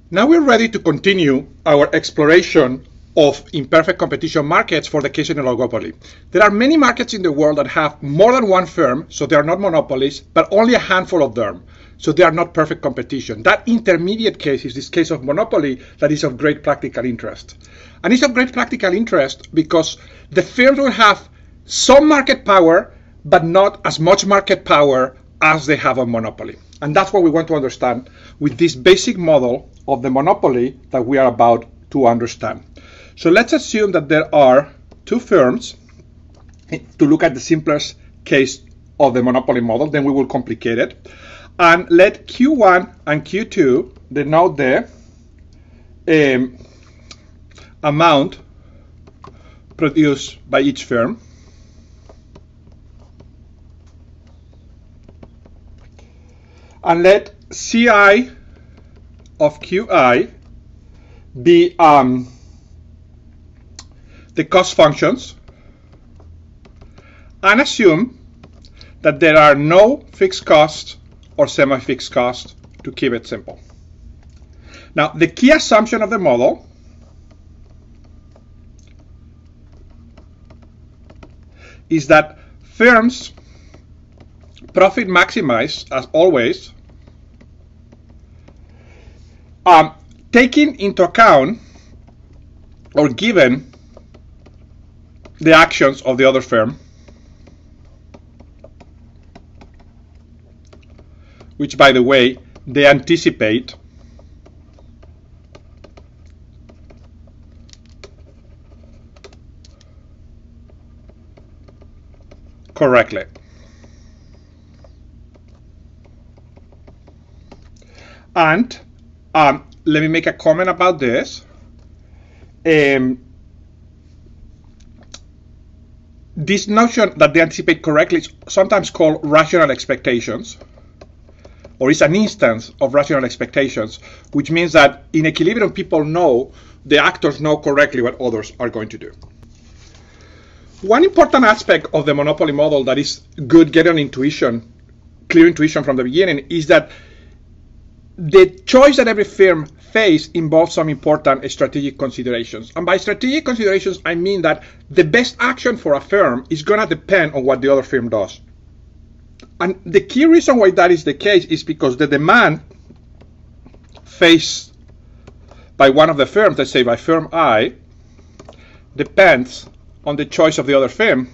Now we're ready to continue our exploration of imperfect competition markets for the case of an oligopoly. There are many markets in the world that have more than one firm, so they are not monopolies, but only a handful of them, so they are not perfect competition. That intermediate case is this case of monopoly that is of great practical interest. And it's of great practical interest because the firms will have some market power, but not as much market power as they have a monopoly. And that's what we want to understand with this basic model of the monopoly that we are about to understand. So let's assume that there are two firms to look at the simplest case of the monopoly model, then we will complicate it. And let Q1 and Q2 denote the amount produced by each firm. And let Ci of Qi be the cost functions, and assume that there are no fixed costs or semi-fixed costs, to keep it simple. Now, the key assumption of the model is that firms profit maximize, as always, taking into account or given the actions of the other firm, which, by the way, they anticipate correctly. And let me make a comment about this. This notion that they anticipate correctly is sometimes called rational expectations, or is an instance of rational expectations, which means that in equilibrium people know, the actors know correctly what others are going to do. One important aspect of the monopoly model that is good getting intuition, clear intuition from the beginning, is that the choice that every firm faces involves some important strategic considerations. And by strategic considerations, I mean that the best action for a firm is going to depend on what the other firm does. And the key reason why that is the case is because the demand faced by one of the firms, let's say by firm I, depends on the choice of the other firm,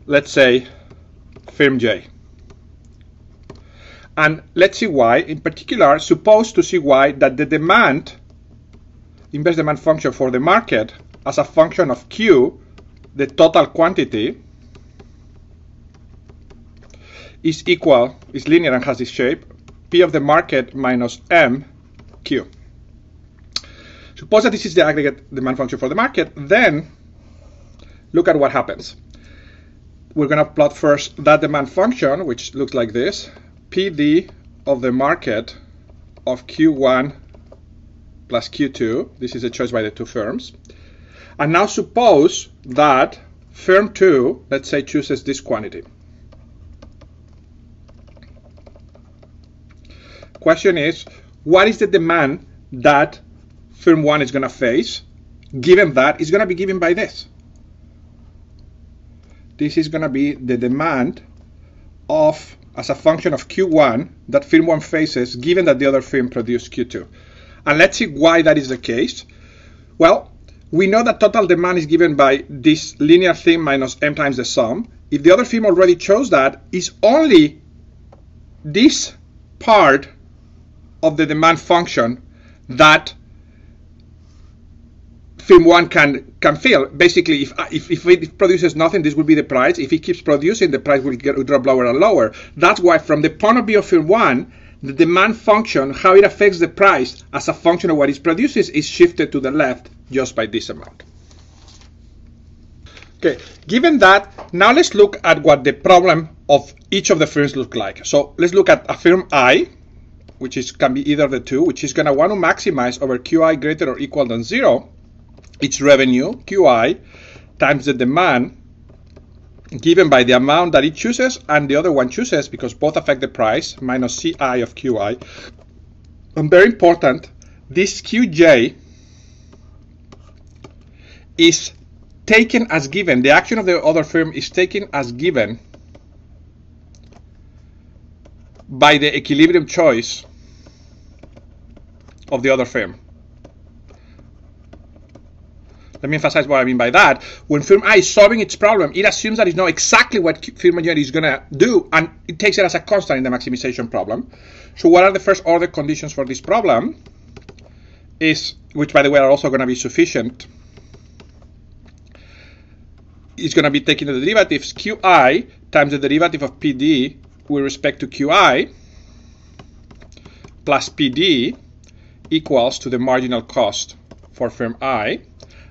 let's say firm J. And let's see why. In particular, suppose to see why that the demand, inverse demand function for the market as a function of Q, the total quantity, is linear and has this shape, P of the market minus M Q. Suppose that this is the aggregate demand function for the market, then look at what happens. We're going to plot first that demand function, which looks like this. PD of the market of Q1 plus Q2. This is a choice by the two firms. And now suppose that firm 2, let's say, chooses this quantity. Question is, what is the demand that firm 1 is going to face, given that it's going to be given by this? This is going to be the demand of, as a function of Q1 that firm 1 faces, given that the other firm produced Q2. And let's see why that is the case. Well, we know that total demand is given by this linear thing minus M times the sum. If the other firm already chose that, it's only this part of the demand function that firm 1 can fill. Basically, if it produces nothing, this will be the price. If it keeps producing, the price will drop lower and lower. That's why, from the point of view of firm 1, the demand function, how it affects the price as a function of what it produces, is shifted to the left just by this amount. Okay, given that, now let's look at what the problem of each of the firms look like. So let's look at a firm I, which can be either of the two, which is going to want to maximize over Qi greater or equal than 0, its revenue, Qi, times the demand given by the amount that it chooses and the other one chooses, because both affect the price, minus Ci of Qi, and very important, this QJ is taken as given. The action of the other firm is taken as given by the equilibrium choice of the other firm. Let me emphasize what I mean by that. When firm I is solving its problem, it assumes that it knows exactly what firm J is going to do, and it takes it as a constant in the maximization problem. So what are the first order conditions for this problem? Which by the way are also going to be sufficient, is going to be taking the derivatives Qi times the derivative of PD with respect to Qi plus PD equals to the marginal cost for firm I.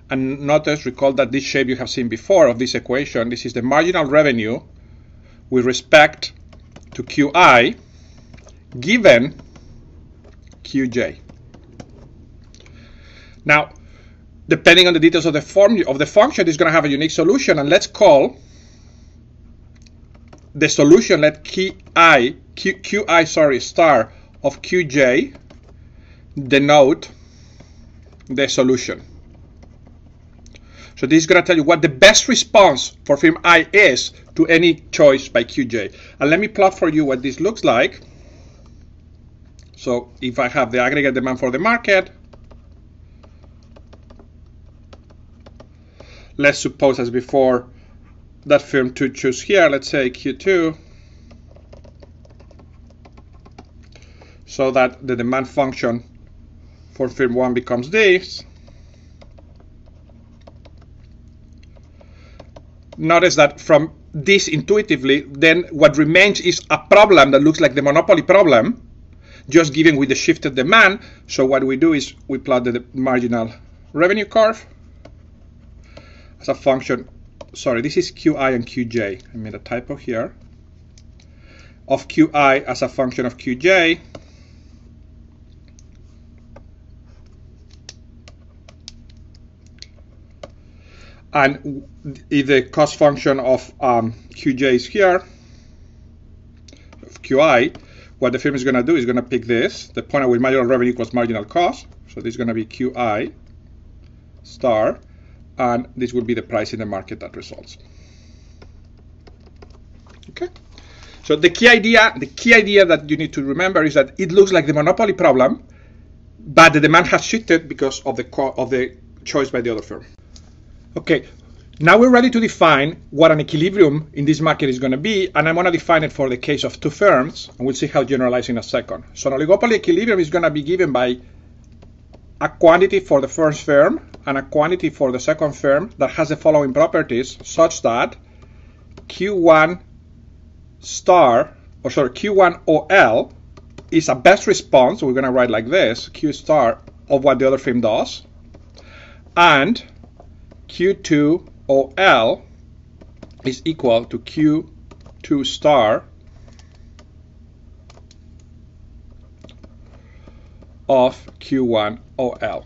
And notice, recall that this shape you have seen before of this equation, this is the marginal revenue with respect to Qi given Qj. Now, depending on the details of the function, it's going to have a unique solution, and let's call the solution, let Qi star of Qj denote the solution. So this is going to tell you what the best response for firm I is to any choice by Qj. And let me plot for you what this looks like. So if I have the aggregate demand for the market, let's suppose as before that firm to choose here, let's say Q2, so that the demand function for firm 1 becomes this. Notice that from this intuitively, then what remains is a problem that looks like the monopoly problem, just given with the shifted demand. So what we do is we plot the marginal revenue curve as a function, sorry, this is Qi and Qj, I made a typo here, of Qi as a function of Qj, and if the cost function of Qj is here, of Qi, what the firm is going to do is going to pick this, the point at which marginal revenue equals marginal cost. So this is going to be Qi star, and this will be the price in the market that results. Okay. So the key idea that you need to remember is that it looks like the monopoly problem, but the demand has shifted because of the choice by the other firm. Okay, now we're ready to define what an equilibrium in this market is going to be, and I'm going to define it for the case of two firms, and we'll see how generalized in a second. So an oligopoly equilibrium is going to be given by a quantity for the first firm and a quantity for the second firm that has the following properties, such that Q1 OL is a best response, so we're going to write like this, Q star of what the other firm does, and Q2 OL is equal to Q2 star of Q1 OL.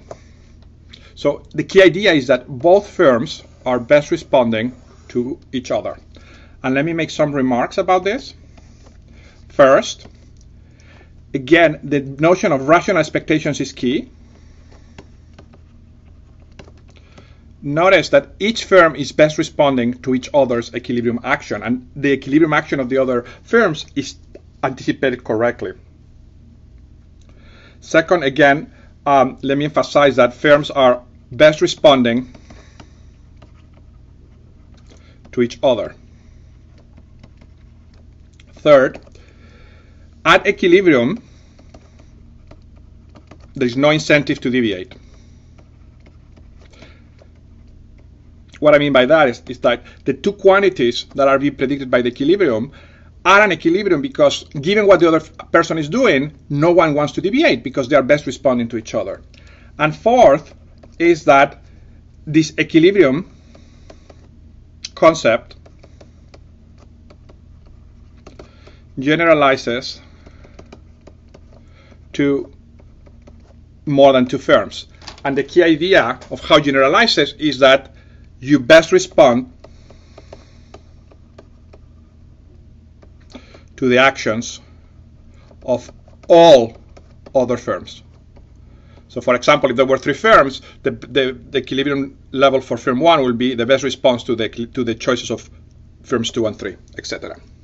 So the key idea is that both firms are best responding to each other. And let me make some remarks about this. First, again, the notion of rational expectations is key. Notice that each firm is best responding to each other's equilibrium action, and the equilibrium action of the other firms is anticipated correctly. Second, again, let me emphasize that firms are best responding to each other. Third, at equilibrium, there is no incentive to deviate. What I mean by that is that the two quantities that are being predicted by the equilibrium are an equilibrium because given what the other person is doing, no one wants to deviate because they are best responding to each other. And fourth is that this equilibrium concept generalizes to more than two firms. And the key idea of how it generalizes is that you best respond to the actions of all other firms. So for example, if there were 3 firms, the equilibrium level for firm 1 will be the best response to the choices of firms 2 and 3, etc.